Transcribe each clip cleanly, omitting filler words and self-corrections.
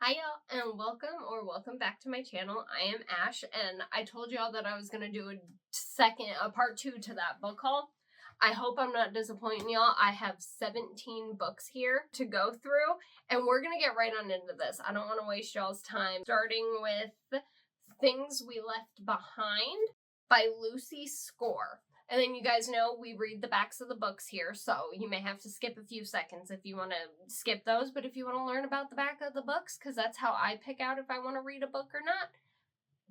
Hi y'all and welcome back to my channel. I am Ash and I told y'all that I was going to do a part 2 to that book haul. I hope I'm not disappointing y'all. I have 17 books here to go through and we're going to get right on into this. I don't want to waste y'all's time. Starting with Things We Left Behind by Lucy Score. And then you guys know we read the backs of the books here, so you may have to skip a few seconds if you want to skip those. But if you want to learn about the back of the books, because that's how I pick out if I want to read a book or not,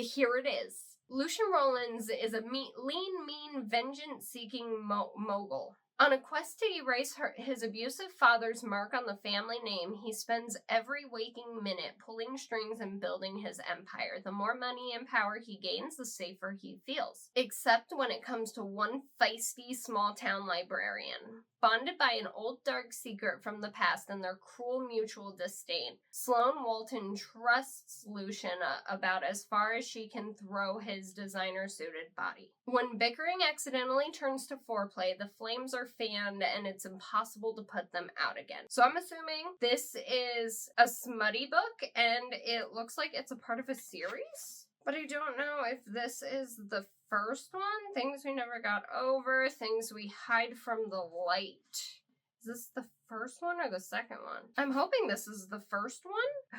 here it is. Lucian Rollins is a lean, mean, vengeance-seeking mogul. On a quest to erase his abusive father's mark on the family name, he spends every waking minute pulling strings and building his empire. The more money and power he gains, the safer he feels. Except when it comes to one feisty small-town librarian. Bonded by an old dark secret from the past and their cruel mutual disdain, Sloane Walton trusts Lucian about as far as she can throw his designer-suited body. When bickering accidentally turns to foreplay, the flames are fanned and it's impossible to put them out again. So I'm assuming this is a smutty book and it looks like it's a part of a series? But I don't know if this is the first one. Things We Never Got Over, Things We Hide from the Light. Is this the first one or the second one? I'm hoping this is the first one.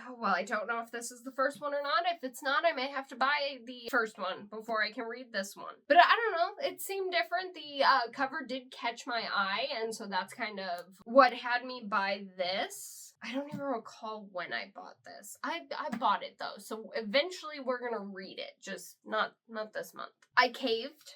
Oh, well, I don't know if this is the first one or not. If it's not, I may have to buy the first one before I can read this one. But I don't know. It seemed different. The cover did catch my eye, and so that's kind of what had me buy this. I don't even recall when I bought this. I bought it though, so eventually we're gonna read it, just not this month. I caved.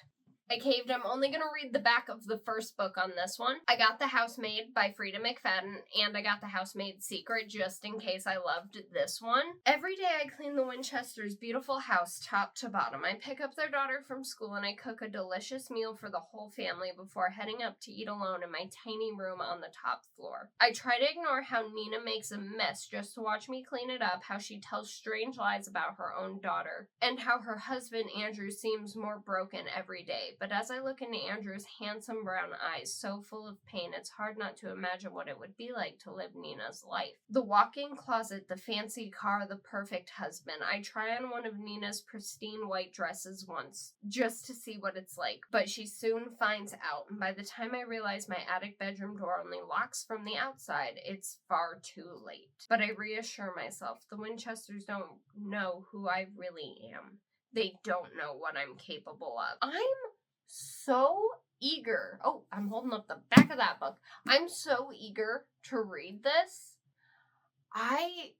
I'm only going to read the back of the first book on this one. I got The Housemaid by Frida McFadden, and I got The Housemaid's Secret just in case I loved this one. Every day I clean the Winchesters' beautiful house top to bottom. I pick up their daughter from school and I cook a delicious meal for the whole family before heading up to eat alone in my tiny room on the top floor. I try to ignore how Nina makes a mess just to watch me clean it up, how she tells strange lies about her own daughter, and how her husband Andrew seems more broken every day. But as I look into Andrew's handsome brown eyes, so full of pain, it's hard not to imagine what it would be like to live Nina's life. The walk-in closet, the fancy car, the perfect husband. I try on one of Nina's pristine white dresses once, just to see what it's like, but she soon finds out, and by the time I realize my attic bedroom door only locks from the outside, it's far too late. But I reassure myself, the Winchesters don't know who I really am. They don't know what I'm capable of. I'm so eager. Oh, I'm holding up the back of that book. I'm so eager to read this. I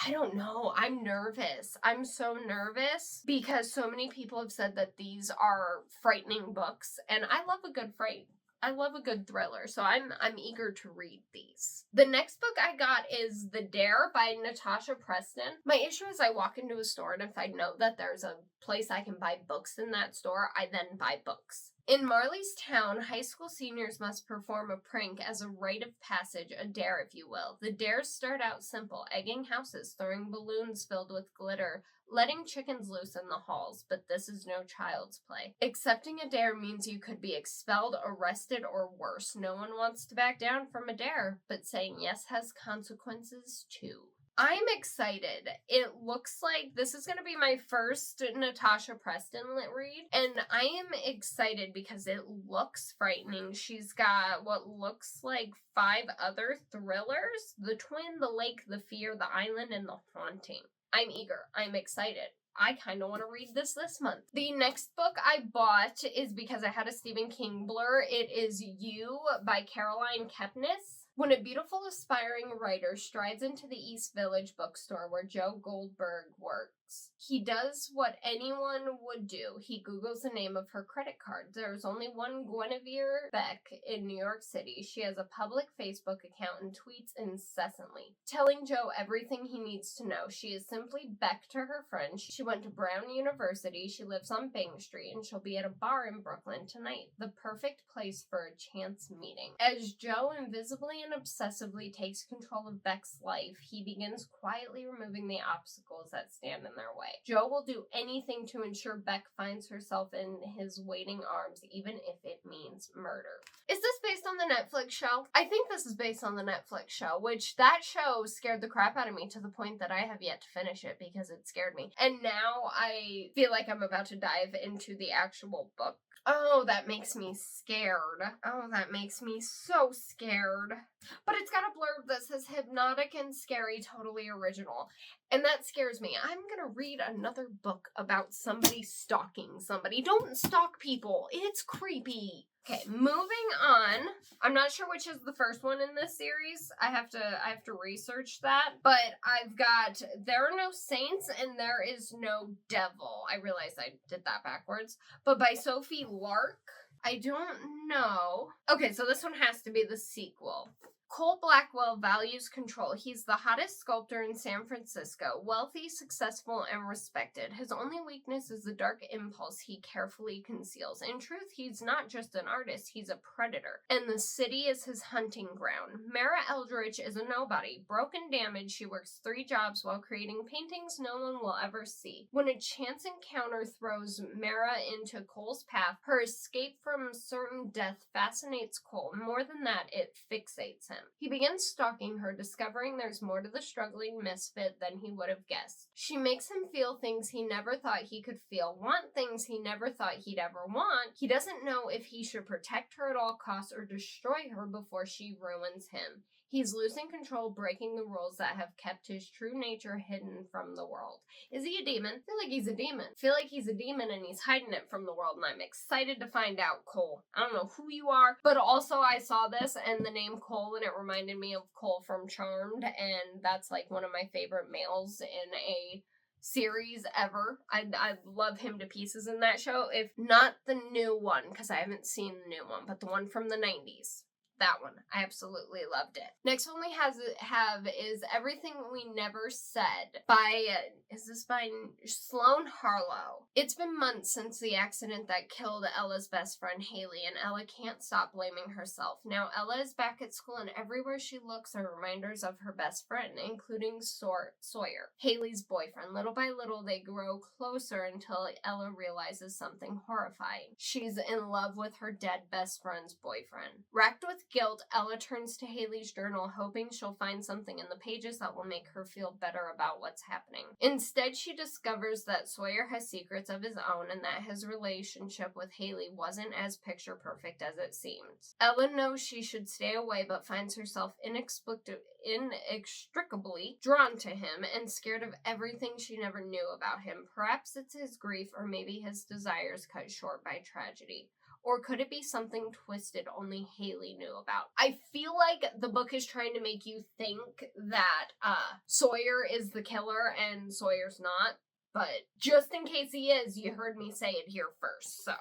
don't know. I'm nervous. I'm so nervous because so many people have said that these are frightening books, and I love a good fright. I love a good thriller, so I'm eager to read these. The next book I got is The Dare by Natasha Preston. My issue is I walk into a store, and if I know that there's a place I can buy books in that store, I then buy books. In Marley's Town, high school seniors must perform a prank as a rite of passage, a dare if you will. The dares start out simple, egging houses, throwing balloons filled with glitter, letting chickens loose in the halls, but this is no child's play. Accepting a dare means you could be expelled, arrested, or worse. No one wants to back down from a dare, but saying yes has consequences too. I'm excited. It looks like this is going to be my first Natasha Preston lit read, and I am excited because it looks frightening. She's got what looks like 5 other thrillers: The Twin, The Lake, The Fear, The Island, and The Haunting. I'm eager. I'm excited. I kind of want to read this month. The next book I bought is because I had a Stephen King blur. It is You by Caroline Kepnes. When a beautiful aspiring writer strides into the East Village bookstore where Joe Goldberg works, he does what anyone would do. He Googles the name of her credit card. There's only one Guinevere Beck in New York City. She has a public Facebook account and tweets incessantly, telling Joe everything he needs to know. She is simply Beck to her friends. She went to Brown University. She lives on Bing Street, and she'll be at a bar in Brooklyn tonight. The perfect place for a chance meeting. As Joe invisibly and obsessively takes control of Beck's life, he begins quietly removing the obstacles that stand in their way. Joe will do anything to ensure Beck finds herself in his waiting arms, even if it means murder. Is this based on the Netflix show? I think this is based on the Netflix show, which that show scared the crap out of me to the point that I have yet to finish it because it scared me. And now I feel like I'm about to dive into the actual book. Oh, that makes me scared. Oh, that makes me so scared. But it's got a blurb that says hypnotic and scary, totally original. And that scares me. I'm gonna read another book about somebody stalking somebody. Don't stalk people. It's creepy. Okay, moving on. I'm not sure which is the first one in this series. I have to research that. But I've got There Are No Saints and There Is No Devil. I realize I did that backwards. But by Sophie Lark. I don't know. Okay, so this one has to be the sequel. Cole Blackwell values control. He's the hottest sculptor in San Francisco, wealthy, successful, and respected. His only weakness is the dark impulse he carefully conceals. In truth, he's not just an artist, he's a predator, and the city is his hunting ground. Mara Eldridge is a nobody. Broken, damaged, she works 3 jobs while creating paintings no one will ever see. When a chance encounter throws Mara into Cole's path, her escape from certain death fascinates Cole. More than that, it fixates him. He begins stalking her, discovering there's more to the struggling misfit than he would have guessed. She makes him feel things he never thought he could feel, want things he never thought he'd ever want. He doesn't know if he should protect her at all costs or destroy her before she ruins him. He's losing control, breaking the rules that have kept his true nature hidden from the world. Is he a demon? I feel like he's a demon. I feel like he's a demon and he's hiding it from the world, and I'm excited to find out, Cole. I don't know who you are, but also I saw this and the name Cole, and it reminded me of Cole from Charmed, and that's like one of my favorite males in a series ever. I love him to pieces in that show. If not the new one, because I haven't seen the new one, but the one from the 90s. That one. I absolutely loved it. Next one we have is Everything We Never Said by, is this by Sloane Harlow? It's been months since the accident that killed Ella's best friend Haley, and Ella can't stop blaming herself. Now Ella is back at school, and everywhere she looks are reminders of her best friend, including Sawyer, Haley's boyfriend. Little by little, they grow closer until Ella realizes something horrifying. She's in love with her dead best friend's boyfriend. Racked with guilt, Ella turns to Haley's journal, hoping she'll find something in the pages that will make her feel better about what's happening. Instead, she discovers that Sawyer has secrets of his own and that his relationship with Haley wasn't as picture perfect as it seems. Ella knows she should stay away, but finds herself inextricably drawn to him and scared of everything she never knew about him. Perhaps it's his grief, or maybe his desires cut short by tragedy. Or could it be something twisted only Haley knew about? I feel like the book is trying to make you think that Sawyer is the killer and Sawyer's not. But just in case he is, you heard me say it here first. So,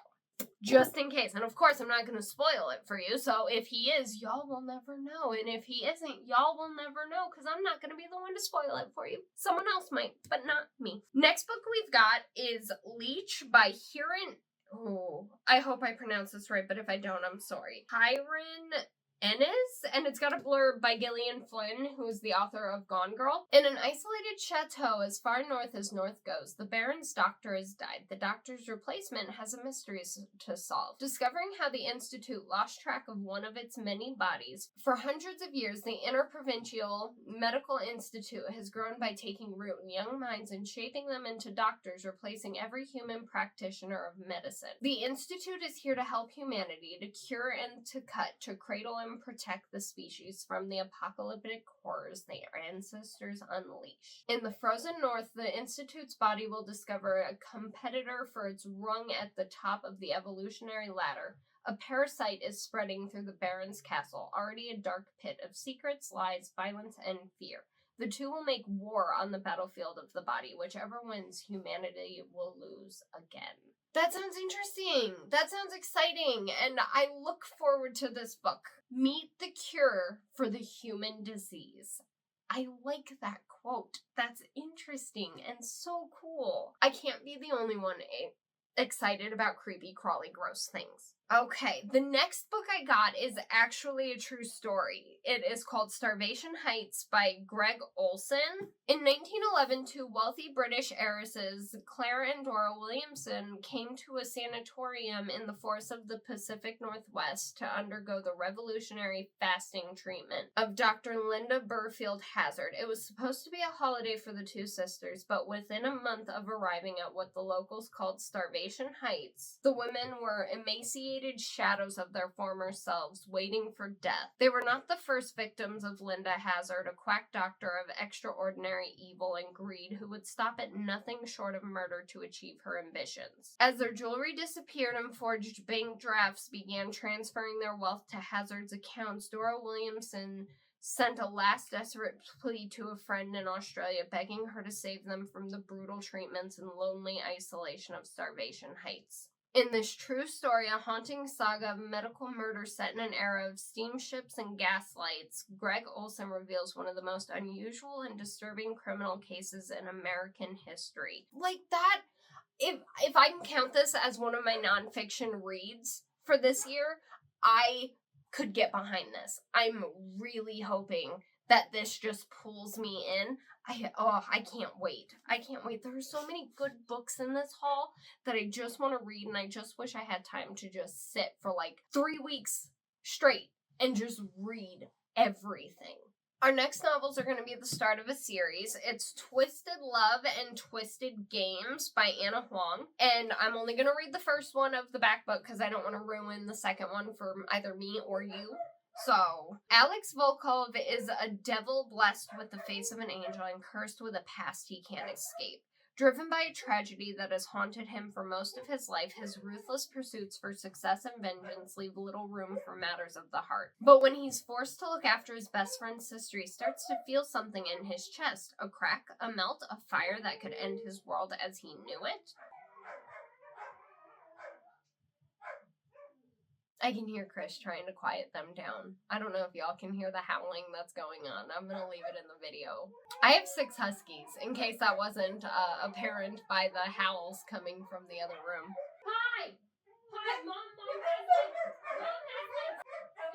just in case. And of course, I'm not going to spoil it for you. So if he is, y'all will never know. And if he isn't, y'all will never know, because I'm not going to be the one to spoil it for you. Someone else might, but not me. Next book we've got is Leech by Hiran. Oh, I hope I pronounce this right, but if I don't, I'm sorry. Hiran Ennis, and it's got a blurb by Gillian Flynn, who is the author of Gone Girl. In an isolated chateau as far north as north goes, the Baron's doctor has died. The doctor's replacement has a mystery to solve. Discovering how the Institute lost track of one of its many bodies. For hundreds of years, the Interprovincial Medical Institute has grown by taking root in young minds and shaping them into doctors, replacing every human practitioner of medicine. The Institute is here to help humanity, to cure and to cut, to cradle and protect the species from the apocalyptic horrors their ancestors unleashed. In the frozen north, the Institute's body will discover a competitor for its rung at the top of the evolutionary ladder. A parasite is spreading through the Baron's castle, already a dark pit of secrets, lies, violence, and fear. The two will make war on the battlefield of the body. Whichever wins, humanity will lose again. That sounds interesting. That sounds exciting. And I look forward to this book. Meet the cure for the human disease. I like that quote. That's interesting and so cool. I can't be the only one excited about creepy, crawly, gross things. Okay, the next book I got is actually a true story. It is called Starvation Heights by Greg Olson. In 1911, two wealthy British heiresses, Clara and Dora Williamson, came to a sanatorium in the forests of the Pacific Northwest to undergo the revolutionary fasting treatment of Dr. Linda Burfield Hazard. It was supposed to be a holiday for the two sisters, but within a month of arriving at what the locals called Starvation Heights, the women were emaciated shadows of their former selves, waiting for death. They were not the first victims of Linda Hazard, a quack doctor of extraordinary evil and greed who would stop at nothing short of murder to achieve her ambitions. As their jewelry disappeared and forged bank drafts began transferring their wealth to Hazard's accounts, Dora Williamson sent a last desperate plea to a friend in Australia, begging her to save them from the brutal treatments and lonely isolation of Starvation Heights. In this true story, a haunting saga of medical murder set in an era of steamships and gaslights, Greg Olson reveals one of the most unusual and disturbing criminal cases in American history. Like that, if I can count this as one of my nonfiction reads for this year, I could get behind this. I'm really hoping that this just pulls me in. I can't wait. I can't wait. There are so many good books in this haul that I just want to read, and I just wish I had time to just sit for like 3 weeks straight and just read everything. Our next novels are going to be the start of a series. It's Twisted Love and Twisted Games by Anna Huang. And I'm only going to read the first one of the back book because I don't want to ruin the second one for either me or you. So, Alex Volkov is a devil blessed with the face of an angel and cursed with a past he can't escape. Driven by a tragedy that has haunted him for most of his life, his ruthless pursuits for success and vengeance leave little room for matters of the heart. But when he's forced to look after his best friend's sister, he starts to feel something in his chest. A crack, a melt, a fire that could end his world as he knew it. I can hear Chris trying to quiet them down. I don't know if y'all can hear the howling that's going on. I'm gonna leave it in the video. I have 6 huskies, in case that wasn't apparent by the howls coming from the other room. Hi! Hi, Mom has it! Mom has it!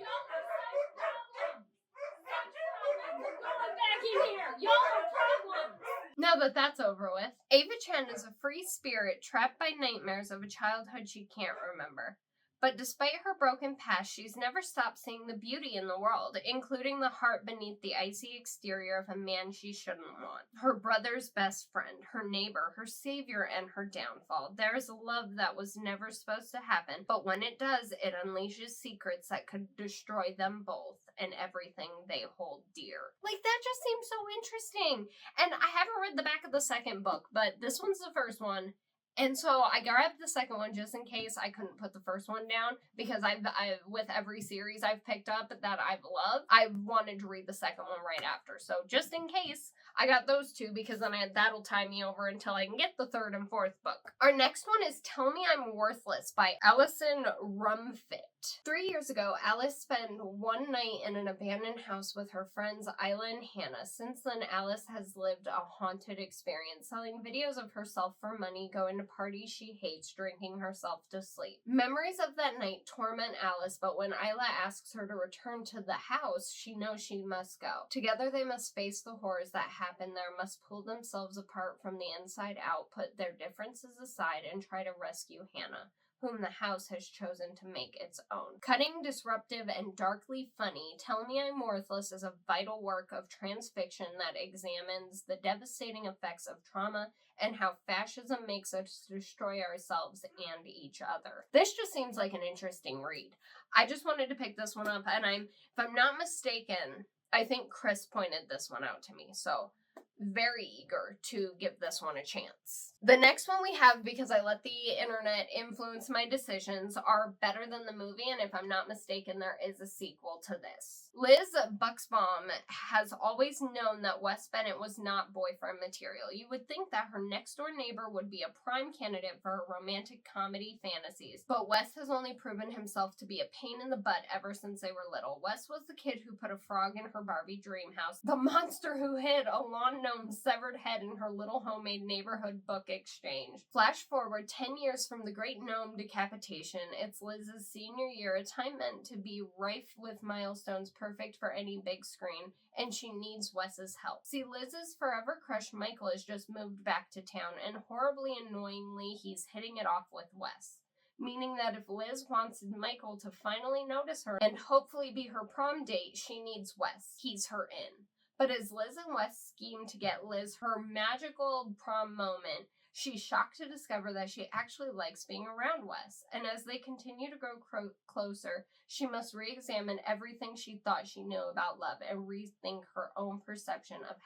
Y'all are such problems! Such problems! We're going back in here! Y'all are problems! Now that that's over with, Ava Chen is a free spirit trapped by nightmares of a childhood she can't remember. But despite her broken past, she's never stopped seeing the beauty in the world, including the heart beneath the icy exterior of a man she shouldn't want. Her brother's best friend, her neighbor, her savior, and her downfall. There is a love that was never supposed to happen, but when it does, it unleashes secrets that could destroy them both and everything they hold dear. Like, that just seems so interesting. And I haven't read the back of the second book, but this one's the first one. And so I grabbed the second one just in case I couldn't put the first one down, because I've with every series I've picked up that I've loved, I wanted to read the second one right after. So just in case, I got those 2 because then that'll tie me over until I can get the 3rd and 4th book. Our next one is Tell Me I'm Worthless by Alison Rumfitt. 3 years ago, Alice spent one night in an abandoned house with her friends Isla and Hannah. Since then, Alice has lived a haunted experience, selling videos of herself for money, going to parties she hates, drinking herself to sleep. Memories of that night torment Alice, but when Isla asks her to return to the house, she knows she must go. Together they must face the horrors that happen there, must pull themselves apart from the inside out, put their differences aside, and try to rescue Hannah, whom the house has chosen to make its own. Cutting, disruptive, and darkly funny, Tell Me I'm Worthless is a vital work of transfiction that examines the devastating effects of trauma and how fascism makes us destroy ourselves and each other. This just seems like an interesting read. I just wanted to pick this one up, and if I'm not mistaken, I think Chris pointed this one out to me, so very eager to give this one a chance. The next one we have, because I let the internet influence my decisions, are Better Than the Movie, and if I'm not mistaken, there is a sequel to this. Liz Buxbaum has always known that Wes Bennett was not boyfriend material. You would think that her next-door neighbor would be a prime candidate for her romantic comedy fantasies, but Wes has only proven himself to be a pain in the butt ever since they were little. Wes was the kid who put a frog in her Barbie dream house, the monster who hid a lawn gnome's severed head in her little homemade neighborhood book exchange. Flash forward 10 years from the great gnome decapitation. It's Liz's senior year, a time meant to be rife with milestones perfect for any big screen, and she needs Wes's help. See, Liz's forever crush Michael has just moved back to town, and horribly annoyingly, he's hitting it off with Wes. Meaning that if Liz wants Michael to finally notice her and hopefully be her prom date, she needs Wes. He's her in. But as Liz and Wes scheme to get Liz her magical prom moment, she's shocked to discover that she actually likes being around Wes. And as they continue to grow closer, she must re-examine everything she thought she knew about love and rethink her own perception of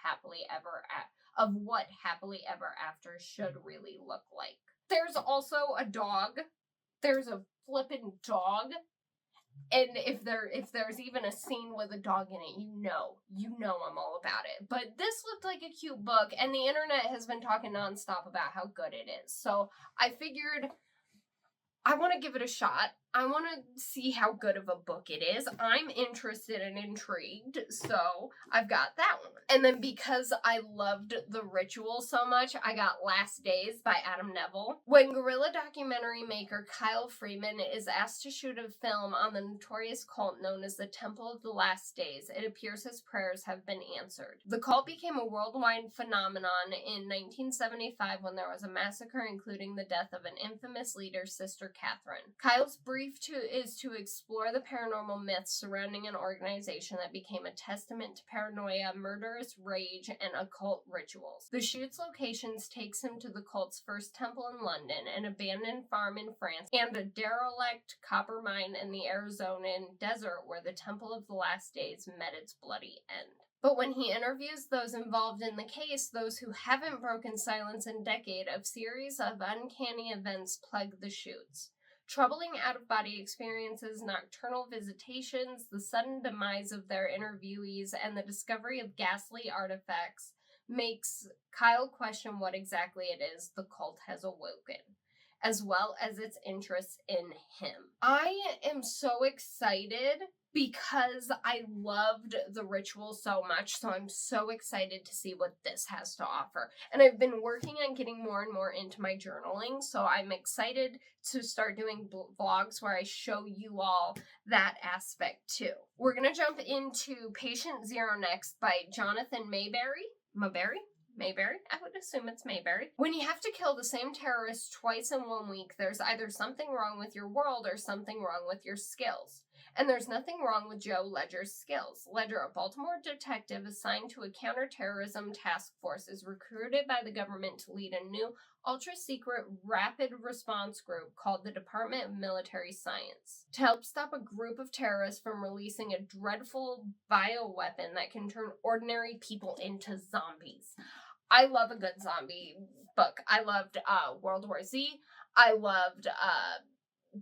what happily ever after should really look like. There's also a dog. There's a flippin' dog, and if there's even a scene with a dog in it, you know I'm all about it. But this looked like a cute book, and the internet has been talking nonstop about how good it is. So I figured I want to give it a shot. I want to see how good of a book it is. I'm interested and intrigued, so I've got that one. And then because I loved The Ritual so much, I got Last Days by Adam Neville. When guerrilla documentary maker Kyle Freeman is asked to shoot a film on the notorious cult known as the Temple of the Last Days, it appears his prayers have been answered. The cult became a worldwide phenomenon in 1975 when there was a massacre including the death of an infamous leader, Sister Catherine. Kyle's brief is to explore the paranormal myths surrounding an organization that became a testament to paranoia, murderous rage, and occult rituals. The shoot's locations takes him to the cult's first temple in London, an abandoned farm in France, and a derelict copper mine in the Arizonan desert where the Temple of the Last Days met its bloody end. But when he interviews those involved in the case, those who haven't broken silence in a decade, a series of uncanny events plague the shoots. Troubling out-of-body experiences, nocturnal visitations, the sudden demise of their interviewees, and the discovery of ghastly artifacts makes Kyle question what exactly it is the cult has awoken, as well as its interest in him. I am so excited because I loved The Ritual so much, so I'm so excited to see what this has to offer. And I've been working on getting more and more into my journaling, so I'm excited to start doing vlogs where I show you all that aspect too. We're going to jump into Patient Zero next by Jonathan Mayberry. Mayberry? I would assume it's Mayberry. When you have to kill the same terrorist twice in 1 week, there's either something wrong with your world or something wrong with your skills. And there's nothing wrong with Joe Ledger's skills. Ledger, a Baltimore detective assigned to a counterterrorism task force, is recruited by the government to lead a new ultra-secret rapid response group called the Department of Military Science to help stop a group of terrorists from releasing a dreadful bioweapon that can turn ordinary people into zombies. I love a good zombie book. I loved World War Z. I loved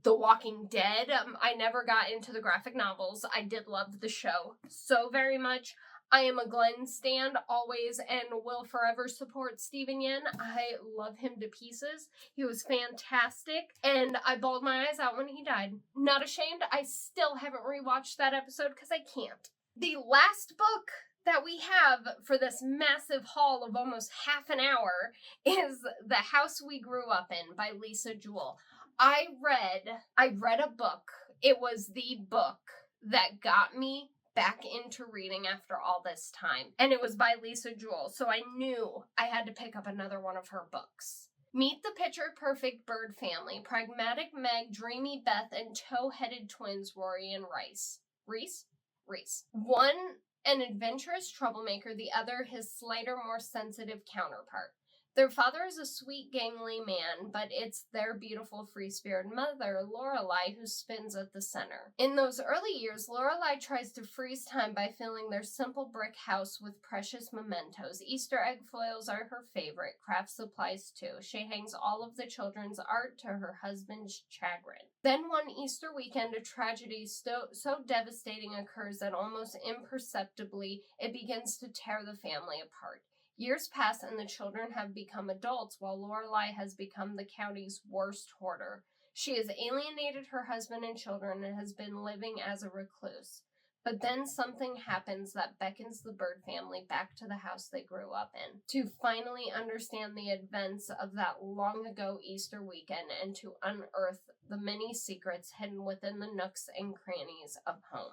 The Walking Dead. I never got into the graphic novels. I did love the show so very much. I am a Glenn stan always and will forever support Steven Yeun. I love him to pieces. He was fantastic, and I bawled my eyes out when he died. Not ashamed. I still haven't rewatched that episode because I can't. The last book that we have for this massive haul of almost half an hour is The House We Grew Up In by Lisa Jewell. I read a book. It was the book that got me back into reading after all this time. And it was by Lisa Jewell, so I knew I had to pick up another one of her books. Meet the picture-perfect bird family, pragmatic Meg, dreamy Beth, and toe-headed twins Rory and Reese. One, an adventurous troublemaker, the other his slighter, more sensitive counterpart. Their father is a sweet, gangly man, but it's their beautiful, free-spirited mother, Lorelai, who spins at the center. In those early years, Lorelai tries to freeze time by filling their simple brick house with precious mementos. Easter egg foils are her favorite, craft supplies too. She hangs all of the children's art to her husband's chagrin. Then one Easter weekend, a tragedy so devastating occurs that almost imperceptibly it begins to tear the family apart. Years pass and the children have become adults while Lorelai has become the county's worst hoarder. She has alienated her husband and children and has been living as a recluse. But then something happens that beckons the Bird family back to the house they grew up in, to finally understand the events of that long ago Easter weekend and to unearth the many secrets hidden within the nooks and crannies of home.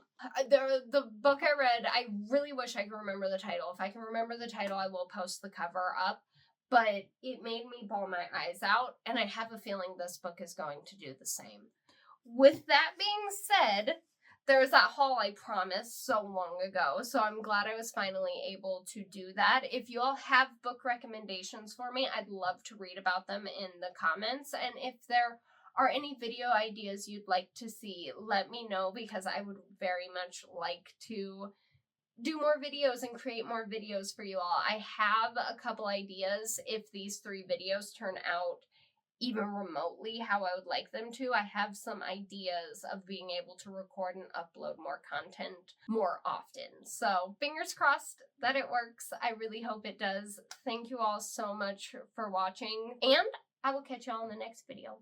The book I read, I really wish I could remember the title. If I can remember the title, I will post the cover up. But it made me bawl my eyes out, and I have a feeling this book is going to do the same. With that being said, there was that haul I promised so long ago, so I'm glad I was finally able to do that. If you all have book recommendations for me, I'd love to read about them in the comments, and if there are any video ideas you'd like to see, let me know, because I would very much like to do more videos and create more videos for you all. I have a couple ideas if these 3 videos turn out even remotely how I would like them to. I have some ideas of being able to record and upload more content more often. So fingers crossed that it works. I really hope it does. Thank you all so much for watching, and I will catch you all in the next video.